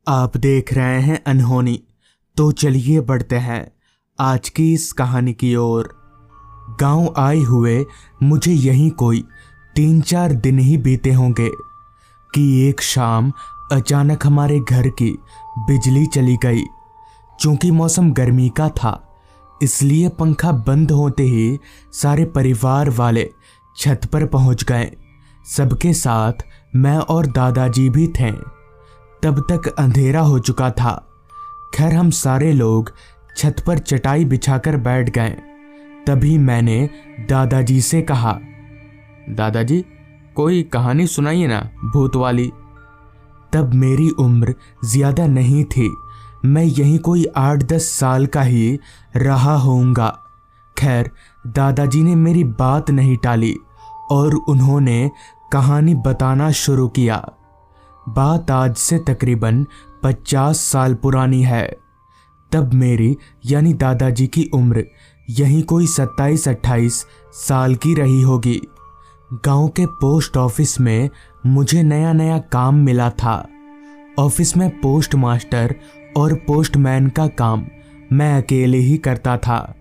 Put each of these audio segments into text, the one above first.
आप देख रहे हैं अनहोनी। तो चलिए बढ़ते हैं आज की इस कहानी की ओर। गांव आए हुए मुझे यहीं कोई 3-4 दिन ही बीते होंगे कि एक शाम अचानक हमारे घर की बिजली चली गई। चूंकि मौसम गर्मी का था, इसलिए पंखा बंद होते ही सारे परिवार वाले छत पर पहुंच गए। सबके साथ मैं और दादाजी भी थे। तब तक अंधेरा हो चुका था। खैर, हम सारे लोग छत पर चटाई बिछाकर बैठ गए। तभी मैंने दादाजी से कहा, दादाजी कोई कहानी सुनाइए ना, भूत वाली। तब मेरी उम्र ज्यादा नहीं थी, मैं यहीं कोई 8-10 साल का ही रहा होऊंगा। खैर, दादाजी ने मेरी बात नहीं टाली और उन्होंने कहानी बताना शुरू किया। बात आज से तकरीबन 50 साल पुरानी है। तब मेरी यानी दादाजी की उम्र यहीं कोई 27-28 साल की रही होगी। गांव के पोस्ट ऑफिस में मुझे नया नया काम मिला था। ऑफिस में पोस्ट मास्टर और पोस्टमैन का काम मैं अकेले ही करता था,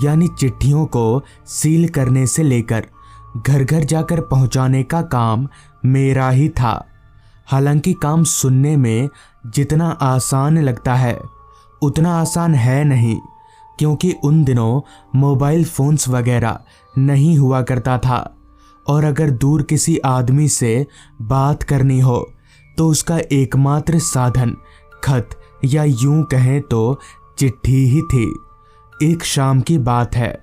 यानी चिट्ठियों को सील करने से लेकर घर घर जाकर पहुंचाने का काम मेरा ही था। हालांकि काम सुनने में जितना आसान लगता है उतना आसान है नहीं, क्योंकि उन दिनों मोबाइल फोन्स वगैरह नहीं हुआ करता था और अगर दूर किसी आदमी से बात करनी हो तो उसका एकमात्र साधन खत या यूं कहें तो चिट्ठी ही थी। एक शाम की बात है,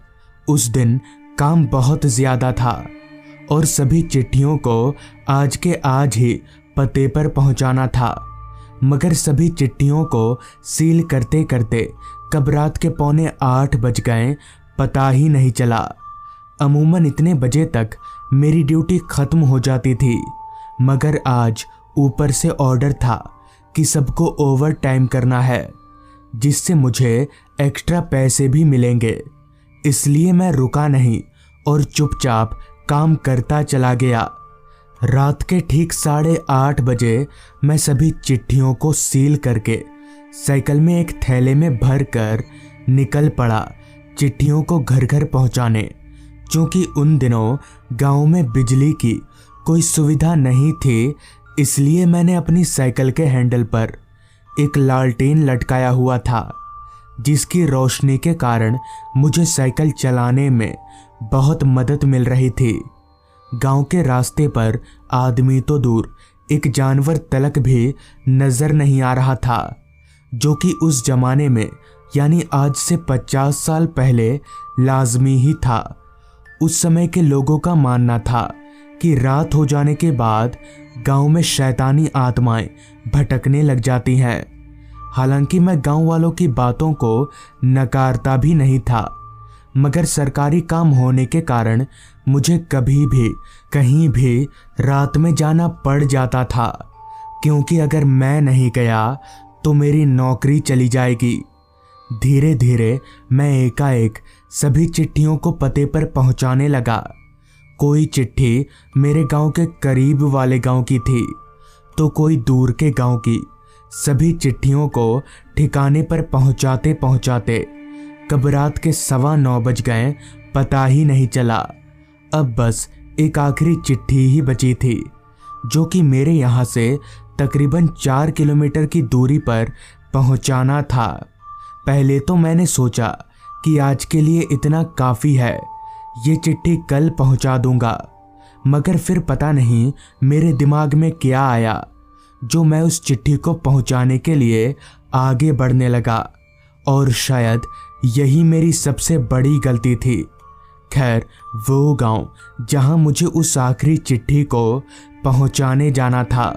उस दिन काम बहुत ज़्यादा था और सभी चिट्ठियों को आज के आज ही पते पर पहुंचाना था। मगर सभी चिट्ठियों को सील करते करते कब रात के 7:45 बज गए पता ही नहीं चला। अमूमन इतने बजे तक मेरी ड्यूटी खत्म हो जाती थी, मगर आज ऊपर से ऑर्डर था कि सबको ओवर टाइम करना है, जिससे मुझे एक्स्ट्रा पैसे भी मिलेंगे। इसलिए मैं रुका नहीं और चुपचाप काम करता चला गया। रात के ठीक 8:30 बजे मैं सभी चिट्ठियों को सील करके साइकिल में एक थैले में भरकर निकल पड़ा चिट्ठियों को घर घर पहुंचाने। क्योंकि उन दिनों गांव में बिजली की कोई सुविधा नहीं थी, इसलिए मैंने अपनी साइकिल के हैंडल पर एक लालटेन लटकाया हुआ था, जिसकी रोशनी के कारण मुझे साइकिल चलाने में बहुत मदद मिल रही थी। गांव के रास्ते पर आदमी तो दूर, एक जानवर तलक भी नजर नहीं आ रहा था, जो कि उस जमाने में यानी आज से 50 साल पहले लाजमी ही था। उस समय के लोगों का मानना था कि रात हो जाने के बाद गांव में शैतानी आत्माएं भटकने लग जाती हैं। हालांकि मैं गांव वालों की बातों को नकारता भी नहीं था, मगर सरकारी काम होने के कारण मुझे कभी भी कहीं भी रात में जाना पड़ जाता था, क्योंकि अगर मैं नहीं गया तो मेरी नौकरी चली जाएगी। धीरे धीरे मैं एकाएक सभी चिट्ठियों को पते पर पहुंचाने लगा। कोई चिट्ठी मेरे गांव के करीब वाले गांव की थी तो कोई दूर के गांव की। सभी चिट्ठियों को ठिकाने पर पहुंचाते पहुंचाते कब रात के 9:15 बज गए पता ही नहीं चला। अब बस एक आखिरी चिट्ठी ही बची थी, जो कि मेरे यहाँ से तकरीबन 4 किलोमीटर की दूरी पर पहुँचाना था। पहले तो मैंने सोचा कि आज के लिए इतना काफ़ी है, ये चिट्ठी कल पहुँचा दूंगा। मगर फिर पता नहीं मेरे दिमाग में क्या आया, जो मैं उस चिट्ठी को पहुँचाने के लिए आगे बढ़ने लगा, और शायद यही मेरी सबसे बड़ी गलती थी। खैर, वो गांव जहां मुझे उस आखिरी चिट्ठी को पहुंचाने जाना था,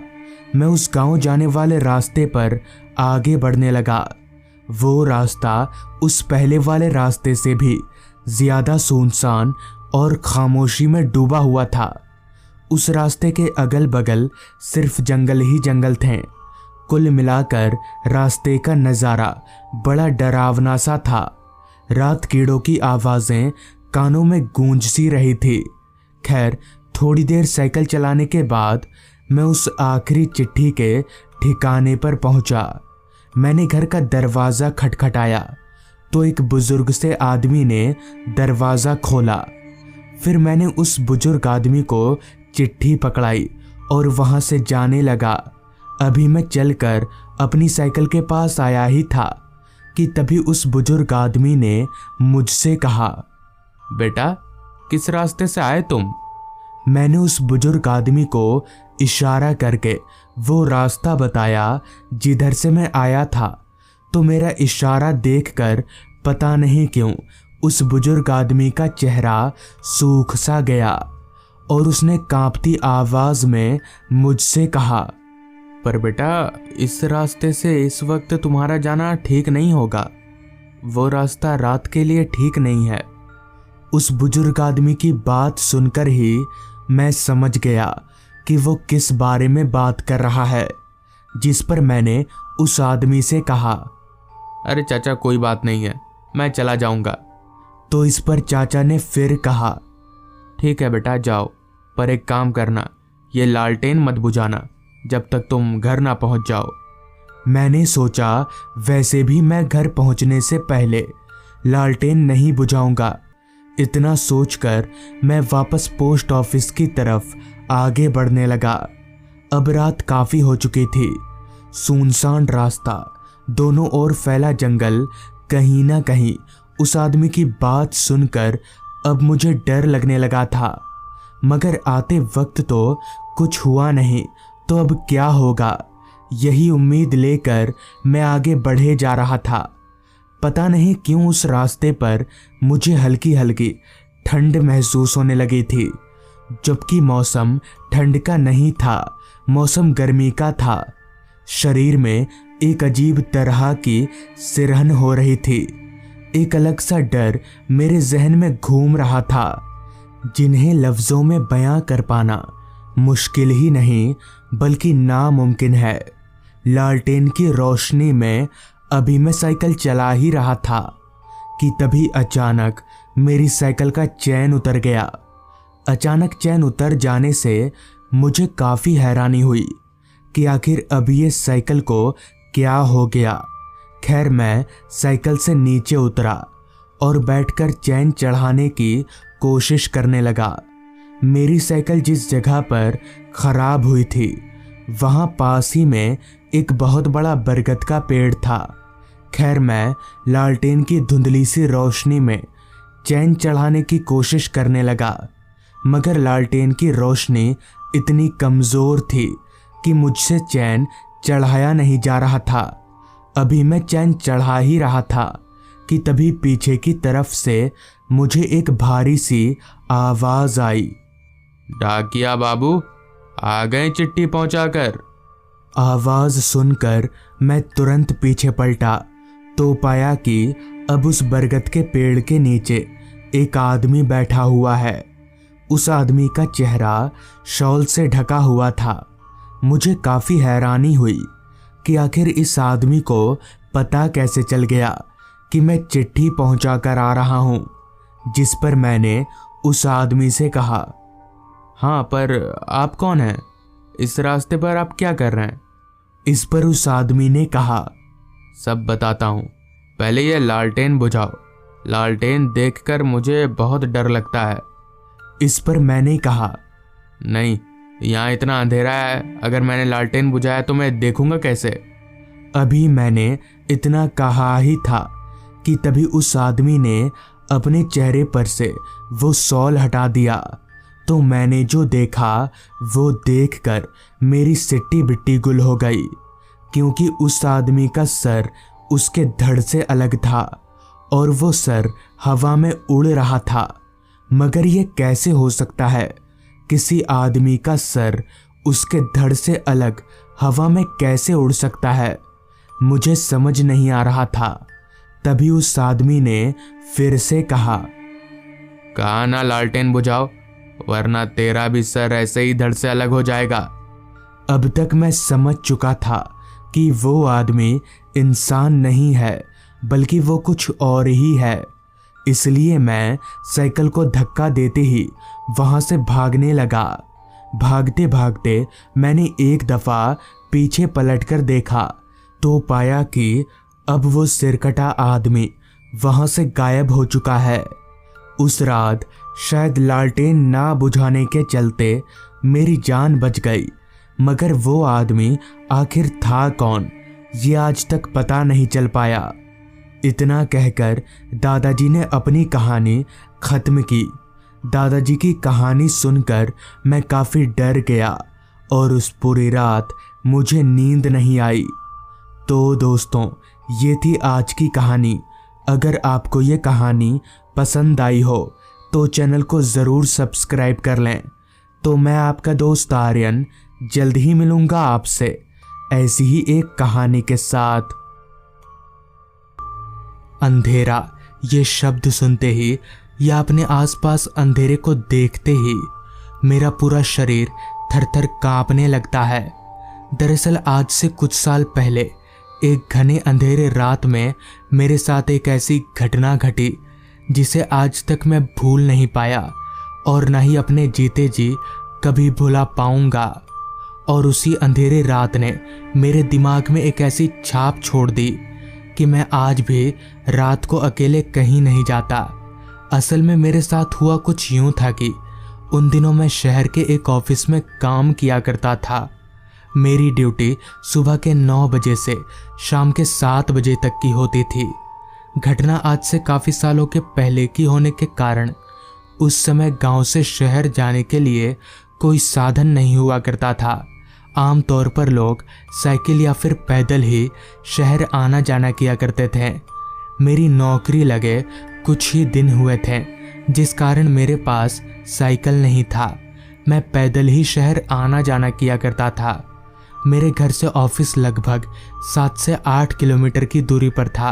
मैं उस गांव जाने वाले रास्ते पर आगे बढ़ने लगा। वो रास्ता उस पहले वाले रास्ते से भी ज़्यादा सुनसान और खामोशी में डूबा हुआ था। उस रास्ते के अगल बगल सिर्फ जंगल ही जंगल थे। कुल मिलाकर रास्ते का नज़ारा बड़ा डरावना सा था। रात कीड़ों की आवाज़ें कानों में गूंज सी रही थी। खैर, थोड़ी देर साइकिल चलाने के बाद मैं उस आखिरी चिट्ठी के ठिकाने पर पहुंचा। मैंने घर का दरवाज़ा खटखटाया तो एक बुजुर्ग से आदमी ने दरवाज़ा खोला। फिर मैंने उस बुजुर्ग आदमी को चिट्ठी पकड़ाई और वहां से जाने लगा। अभी मैं चलकर अपनी साइकिल के पास आया ही था कि तभी उस बुजुर्ग आदमी ने मुझसे कहा, बेटा किस रास्ते से आए तुम? मैंने उस बुजुर्ग आदमी को इशारा करके वो रास्ता बताया जिधर से मैं आया था। तो मेरा इशारा देखकर पता नहीं क्यों उस बुजुर्ग आदमी का चेहरा सूख सा गया और उसने कांपती आवाज में मुझसे कहा, पर बेटा इस रास्ते से इस वक्त तुम्हारा जाना ठीक नहीं होगा। वो रास्ता रात के लिए ठीक नहीं है। उस बुजुर्ग आदमी की बात सुनकर ही मैं समझ गया कि वो किस बारे में बात कर रहा है, जिस पर मैंने उस आदमी से कहा, अरे चाचा कोई बात नहीं है, मैं चला जाऊंगा। तो इस पर चाचा ने फिर कहा, ठीक है बेटा जाओ, पर एक काम करना, ये लालटेन मत बुझाना जब तक तुम घर ना पहुंच जाओ। मैंने सोचा वैसे भी मैं घर पहुंचने से पहले लालटेन नहीं बुझाऊंगा। इतना सोचकर मैं वापस पोस्ट ऑफिस की तरफ आगे बढ़ने लगा। अब रात काफी हो चुकी थी। सुनसान रास्ता, दोनों ओर फैला जंगल। कहीं ना कहीं उस आदमी की बात सुनकर अब मुझे डर लगने लगा था, मगर आते वक्त तो कुछ हुआ नहीं, तो अब क्या होगा, यही उम्मीद लेकर मैं आगे बढ़े जा रहा था। पता नहीं क्यों उस रास्ते पर मुझे हल्की हल्की ठंड महसूस होने लगी थी, जबकि मौसम ठंड का नहीं था, मौसम गर्मी का था। शरीर में एक अजीब तरह की सिरहन हो रही थी। एक अलग सा डर मेरे जहन में घूम रहा था, जिन्हें लफ्जों में बयां कर पाना मुश्किल ही नहीं बल्कि नामुमकिन है। लालटेन की रोशनी में अभी मैं साइकिल चला ही रहा था कि तभी अचानक मेरी साइकिल का चैन उतर गया। अचानक चैन उतर जाने से मुझे काफ़ी हैरानी हुई कि आखिर अभी ये साइकिल को क्या हो गया। खैर मैं साइकिल से नीचे उतरा और बैठकर चैन चढ़ाने की कोशिश करने लगा। मेरी साइकिल जिस जगह पर खराब हुई थी वहाँ पास ही में एक बहुत बड़ा बरगद का पेड़ था। खैर मैं लालटेन की धुंधली सी रोशनी में चैन चढ़ाने की कोशिश करने लगा, मगर लालटेन की रोशनी इतनी कमज़ोर थी कि मुझसे चैन चढ़ाया नहीं जा रहा था। अभी मैं चैन चढ़ा ही रहा था कि तभी पीछे की तरफ से मुझे एक भारी सी आवाज़ आई, डाकिया बाबू आ गए चिट्ठी पहुंचाकर। आवाज़ सुनकर मैं तुरंत पीछे पलटा तो पाया कि अब उस बरगद के पेड़ के नीचे एक आदमी बैठा हुआ है। उस आदमी का चेहरा शॉल से ढका हुआ था। मुझे काफ़ी हैरानी हुई कि आखिर इस आदमी को पता कैसे चल गया कि मैं चिट्ठी पहुंचा कर आ रहा हूं। जिस पर मैंने उस आदमी से कहा, हाँ पर आप कौन हैं? इस रास्ते पर आप क्या कर रहे हैं? इस पर उस आदमी ने कहा, सब बताता हूँ, पहले ये लालटेन बुझाओ। लालटेन देखकर मुझे बहुत डर लगता है। इस पर मैंने कहा, नहीं यहाँ इतना अंधेरा है, अगर मैंने लालटेन बुझाया तो मैं देखूंगा कैसे? अभी मैंने इतना कहा ही था कि तभी उस आदमी ने अपने चेहरे पर से वो शॉल हटा दिया। तो मैंने जो देखा वो देखकर मेरी सिट्टी बिट्टी गुल हो गई, क्योंकि उस आदमी का सर उसके धड़ से अलग था और वो सर हवा में उड़ रहा था। मगर ये कैसे हो सकता है? किसी आदमी का सर उसके धड़ से अलग हवा में कैसे उड़ सकता है? मुझे समझ नहीं आ रहा था। तभी उस आदमी ने फिर से कहा, कहा ना लालटेन बुझाओ, वरना तेरा भी सर ऐसे ही धड़ से अलग हो जाएगा। अब तक मैं समझ चुका था कि वो आदमी इंसान नहीं है बल्कि वो कुछ और ही है। इसलिए मैं साइकिल को धक्का देते ही वहां से भागने लगा। भागते भागते मैंने एक दफ़ा पीछे पलटकर देखा तो पाया कि अब वो सिरकटा आदमी वहाँ से गायब हो चुका है। उस रात शायद लालटेन ना बुझाने के चलते मेरी जान बच गई, मगर वो आदमी आखिर था कौन ये आज तक पता नहीं चल पाया। इतना कहकर दादाजी ने अपनी कहानी ख़त्म की। दादाजी की कहानी सुनकर मैं काफ़ी डर गया और उस पूरी रात मुझे नींद नहीं आई। तो दोस्तों, ये थी आज की कहानी। अगर आपको ये कहानी पसंद आई हो तो चैनल को ज़रूर सब्सक्राइब कर लें। तो मैं आपका दोस्त आर्यन जल्द ही मिलूँगा आपसे ऐसी ही एक कहानी के साथ। अंधेरा ये शब्द सुनते ही या अपने आसपास अंधेरे को देखते ही मेरा पूरा शरीर थरथर कांपने लगता है। दरअसल आज से कुछ साल पहले एक घने अंधेरे रात में मेरे साथ एक ऐसी घटना घटी जिसे आज तक मैं भूल नहीं पाया और न ही अपने जीते जी कभी भुला पाऊंगा। और उसी अंधेरे रात ने मेरे दिमाग में एक ऐसी छाप छोड़ दी कि मैं आज भी रात को अकेले कहीं नहीं जाता। असल में मेरे साथ हुआ कुछ यूं था कि उन दिनों मैं शहर के एक ऑफिस में काम किया करता था। मेरी ड्यूटी सुबह के 9 बजे से शाम के 7 बजे तक की होती थी। घटना आज से काफ़ी सालों के पहले की होने के कारण उस समय गांव से शहर जाने के लिए कोई साधन नहीं हुआ करता था। आमतौर पर लोग साइकिल या फिर पैदल ही शहर आना जाना किया करते थे। मेरी नौकरी लगे कुछ ही दिन हुए थे जिस कारण मेरे पास साइकिल नहीं था। मैं पैदल ही शहर आना जाना किया करता था। मेरे घर से ऑफिस लगभग 7 से 8 किलोमीटर की दूरी पर था,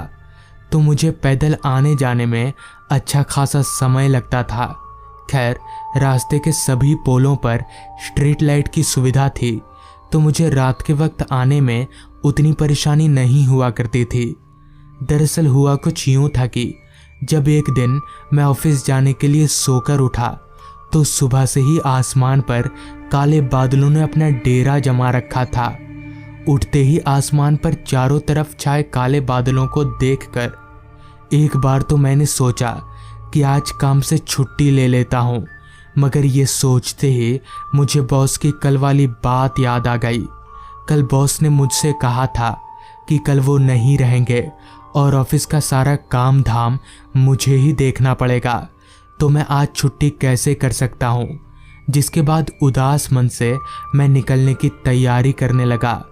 तो मुझे पैदल आने जाने में अच्छा खासा समय लगता था। खैर, रास्ते के सभी पोलों पर स्ट्रीट लाइट की सुविधा थी, तो मुझे रात के वक्त आने में उतनी परेशानी नहीं हुआ करती थी। दरअसल हुआ कुछ यूं था कि जब एक दिन मैं ऑफिस जाने के लिए सोकर उठा तो सुबह से ही आसमान पर काले बादलों ने अपना डेरा जमा रखा था। उठते ही आसमान पर चारों तरफ छाए काले बादलों को देखकर एक बार तो मैंने सोचा कि आज काम से छुट्टी ले लेता हूँ, मगर ये सोचते ही मुझे बॉस की कल वाली बात याद आ गई। कल बॉस ने मुझसे कहा था कि कल वो नहीं रहेंगे और ऑफिस का सारा काम धाम मुझे ही देखना पड़ेगा, तो मैं आज छुट्टी कैसे कर सकता हूँ। जिसके बाद उदास मन से मैं निकलने की तैयारी करने लगा।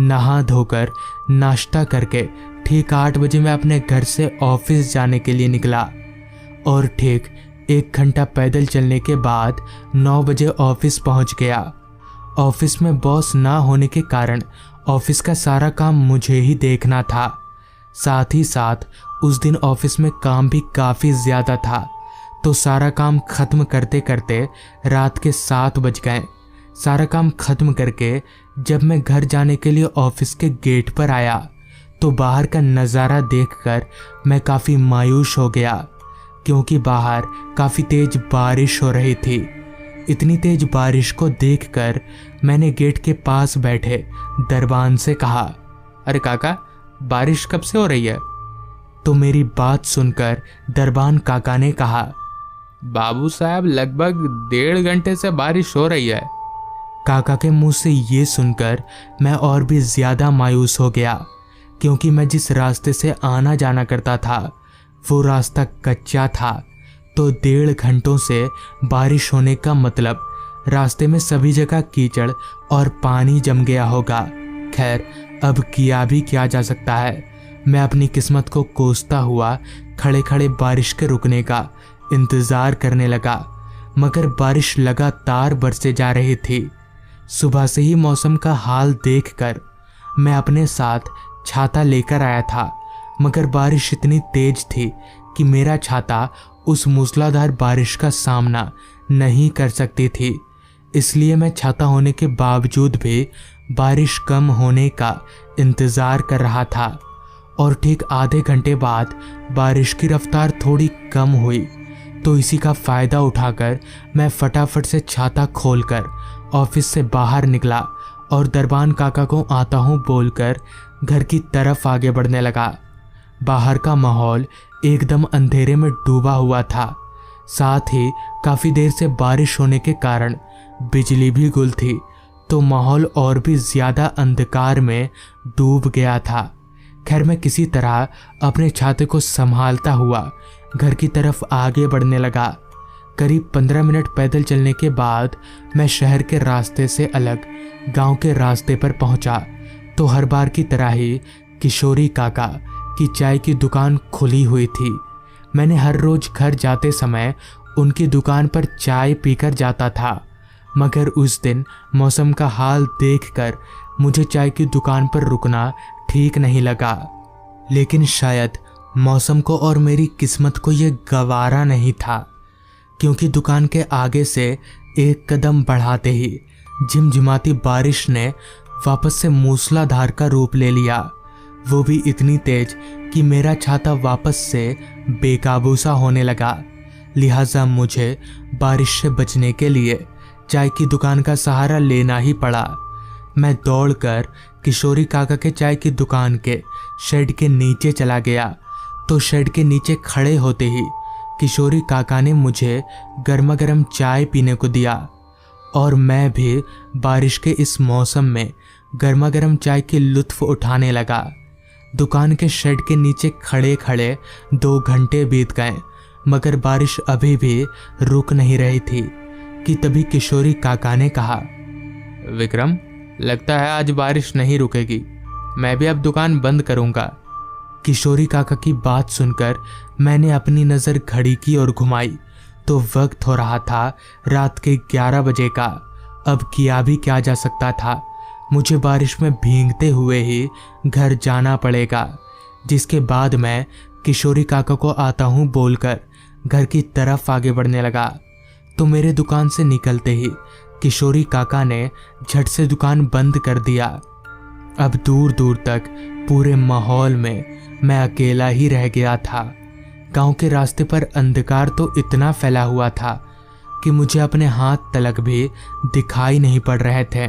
नहा धोकर नाश्ता करके ठीक 8 बजे मैं अपने घर से ऑफिस जाने के लिए निकला और ठीक 1 घंटा पैदल चलने के बाद 9 बजे ऑफिस पहुंच गया। ऑफिस में बॉस ना होने के कारण ऑफिस का सारा काम मुझे ही देखना था। साथ ही साथ उस दिन ऑफिस में काम भी काफ़ी ज़्यादा था, तो सारा काम ख़त्म करते करते रात के 7 बज गए। सारा काम ख़त्म करके जब मैं घर जाने के लिए ऑफिस के गेट पर आया तो बाहर का नज़ारा देखकर मैं काफ़ी मायूस हो गया, क्योंकि बाहर काफ़ी तेज़ बारिश हो रही थी। इतनी तेज़ बारिश को देखकर मैंने गेट के पास बैठे दरबान से कहा, अरे काका, बारिश कब से हो रही है? तो मेरी बात सुनकर दरबान काका ने कहा, बाबू साहब, लगभग 1.5 घंटे से बारिश हो रही है। काका के मुंह से ये सुनकर मैं और भी ज़्यादा मायूस हो गया, क्योंकि मैं जिस रास्ते से आना जाना करता था वो रास्ता कच्चा था, तो 1.5 घंटों से बारिश होने का मतलब रास्ते में सभी जगह कीचड़ और पानी जम गया होगा। खैर, अब किया भी क्या जा सकता है। मैं अपनी किस्मत को कोसता हुआ खड़े खड़े बारिश के रुकने का इंतज़ार करने लगा, मगर बारिश लगातार बरसे जा रही थी। सुबह से ही मौसम का हाल देखकर मैं अपने साथ छाता लेकर आया था, मगर बारिश इतनी तेज थी कि मेरा छाता उस मूसलाधार बारिश का सामना नहीं कर सकती थी। इसलिए मैं छाता होने के बावजूद भी बारिश कम होने का इंतज़ार कर रहा था। और ठीक आधे घंटे बाद बारिश की रफ्तार थोड़ी कम हुई, तो इसी का फ़ायदा उठाकर मैं फटाफट से छाता खोलकर ऑफिस से बाहर निकला और दरबान काका को आता हूँ बोलकर घर की तरफ आगे बढ़ने लगा। बाहर का माहौल एकदम अंधेरे में डूबा हुआ था। साथ ही काफी देर से बारिश होने के कारण बिजली भी गुल थी, तो माहौल और भी ज्यादा अंधकार में डूब गया था। खैर, मैं किसी तरह अपने छाते को संभालता हुआ घर की तरफ आगे बढ़ने लगा। करीब 15 मिनट पैदल चलने के बाद मैं शहर के रास्ते से अलग गांव के रास्ते पर पहुंचा, तो हर बार की तरह ही किशोरी काका की चाय की दुकान खुली हुई थी। मैंने हर रोज घर जाते समय उनकी दुकान पर चाय पीकर जाता था, मगर उस दिन मौसम का हाल देखकर मुझे चाय की दुकान पर रुकना ठीक नहीं लगा। लेकिन शायद मौसम को और मेरी किस्मत को यह गवारा नहीं था, क्योंकि दुकान के आगे से एक कदम बढ़ाते ही झिमझिमाती बारिश ने वापस से मूसलाधार का रूप ले लिया। वो भी इतनी तेज कि मेरा छाता वापस से बेकाबू सा होने लगा। लिहाजा मुझे बारिश से बचने के लिए चाय की दुकान का सहारा लेना ही पड़ा। मैं दौड़कर किशोरी काका के चाय की दुकान के शेड के नीचे चला गया, तो शेड के नीचे खड़े होते ही किशोरी काका ने मुझे गर्मा गर्म चाय पीने को दिया और मैं भी बारिश के इस मौसम में गर्मा गर्म चाय की लुत्फ उठाने लगा। दुकान के शेड के नीचे खड़े खड़े 2 घंटे बीत गए, मगर बारिश अभी भी रुक नहीं रही थी कि तभी किशोरी काका ने कहा, विक्रम, लगता है आज बारिश नहीं रुकेगी, मैं भी अब दुकान बंद करूंगा। किशोरी काका की बात सुनकर मैंने अपनी नज़र घड़ी की ओर घुमाई, तो वक्त हो रहा था रात के 11 बजे का। अब किया भी क्या जा सकता था, मुझे बारिश में भीगते हुए ही घर जाना पड़ेगा। जिसके बाद मैं किशोरी काका को आता हूँ बोलकर घर की तरफ आगे बढ़ने लगा, तो मेरे दुकान से निकलते ही किशोरी काका ने झट से दुकान बंद कर दिया। अब दूर दूर तक पूरे माहौल में मैं अकेला ही रह गया था। गांव के रास्ते पर अंधकार तो इतना फैला हुआ था कि मुझे अपने हाथ तलक भी दिखाई नहीं पड़ रहे थे।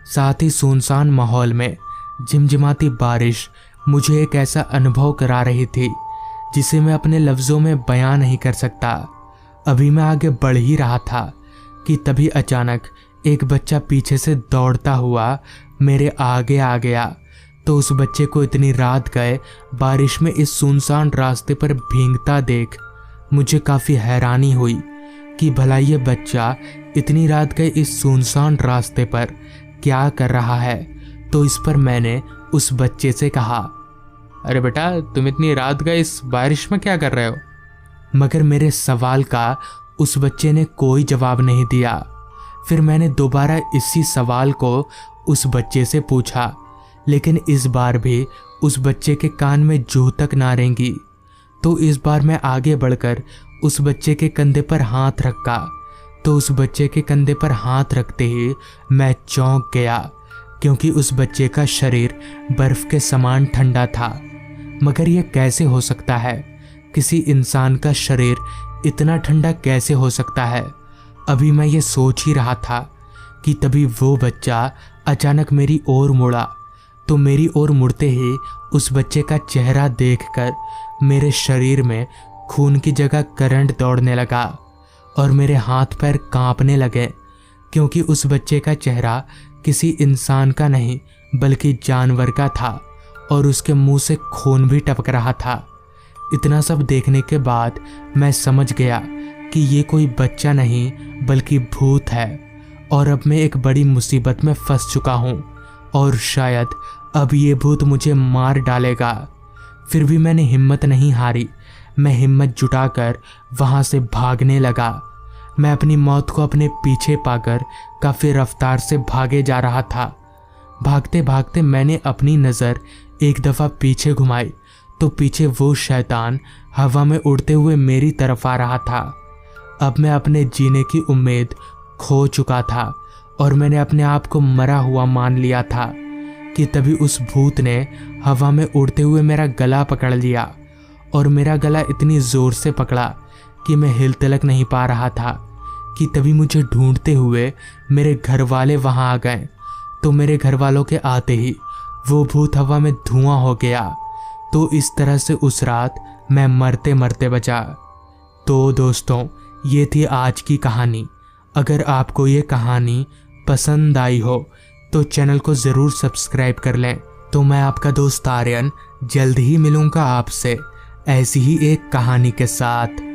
साथ ही सुनसान माहौल में झिमझिमाती बारिश मुझे एक ऐसा अनुभव करा रही थी जिसे मैं अपने लफ्ज़ों में बयां नहीं कर सकता। अभी मैं आगे बढ़ ही रहा था कि तभी अचानक एक बच्चा पीछे से दौड़ता हुआ मेरे आगे आ गया। तो उस बच्चे को इतनी रात गए बारिश में इस सुनसान रास्ते पर भीगता देख मुझे काफ़ी हैरानी हुई कि भला ये बच्चा इतनी रात गए इस सुनसान रास्ते पर क्या कर रहा है। तो इस पर मैंने उस बच्चे से कहा, अरे बेटा, तुम इतनी रात गए इस बारिश में क्या कर रहे हो? मगर मेरे सवाल का उस बच्चे ने कोई जवाब नहीं दिया। फिर मैंने दोबारा इसी सवाल को उस बच्चे से पूछा, लेकिन इस बार भी उस बच्चे के कान में जू तक ना रेंगी। तो इस बार मैं आगे बढ़कर उस बच्चे के कंधे पर हाथ रखा, तो उस बच्चे के कंधे पर हाथ रखते ही मैं चौंक गया, क्योंकि उस बच्चे का शरीर बर्फ के समान ठंडा था। मगर यह कैसे हो सकता है? किसी इंसान का शरीर इतना ठंडा कैसे हो सकता है? अभी मैं ये सोच ही रहा था कि तभी वो बच्चा अचानक मेरी ओर मुड़ा। तो मेरी ओर मुड़ते ही उस बच्चे का चेहरा देखकर मेरे शरीर में खून की जगह करंट दौड़ने लगा और मेरे हाथ पैर कांपने लगे, क्योंकि उस बच्चे का चेहरा किसी इंसान का नहीं बल्कि जानवर का था और उसके मुंह से खून भी टपक रहा था। इतना सब देखने के बाद मैं समझ गया कि ये कोई बच्चा नहीं बल्कि भूत है और अब मैं एक बड़ी मुसीबत में फंस चुका हूँ और शायद अब ये भूत मुझे मार डालेगा। फिर भी मैंने हिम्मत नहीं हारी। मैं हिम्मत जुटाकर वहाँ से भागने लगा। मैं अपनी मौत को अपने पीछे पाकर काफ़ी रफ्तार से भागे जा रहा था। भागते भागते मैंने अपनी नज़र एक दफ़ा पीछे घुमाई, तो पीछे वो शैतान हवा में उड़ते हुए मेरी तरफ आ रहा था। अब मैं अपने जीने की उम्मीद खो चुका था और मैंने अपने आप को मरा हुआ मान लिया था कि तभी उस भूत ने हवा में उड़ते हुए मेरा गला पकड़ लिया और मेरा गला इतनी ज़ोर से पकड़ा कि मैं हिल तिलक नहीं पा रहा था, कि तभी मुझे ढूंढते हुए मेरे घर वाले वहाँ आ गए। तो मेरे घर वालों के आते ही वो भूत हवा में धुआं हो गया। तो इस तरह से उस रात मैं मरते मरते बचा। तो दोस्तों, ये थी आज की कहानी। अगर आपको ये कहानी पसंद आई हो तो चैनल को ज़रूर सब्सक्राइब कर लें। तो मैं आपका दोस्त आर्यन जल्द ही मिलूँगा आपसे ऐसी ही एक कहानी के साथ।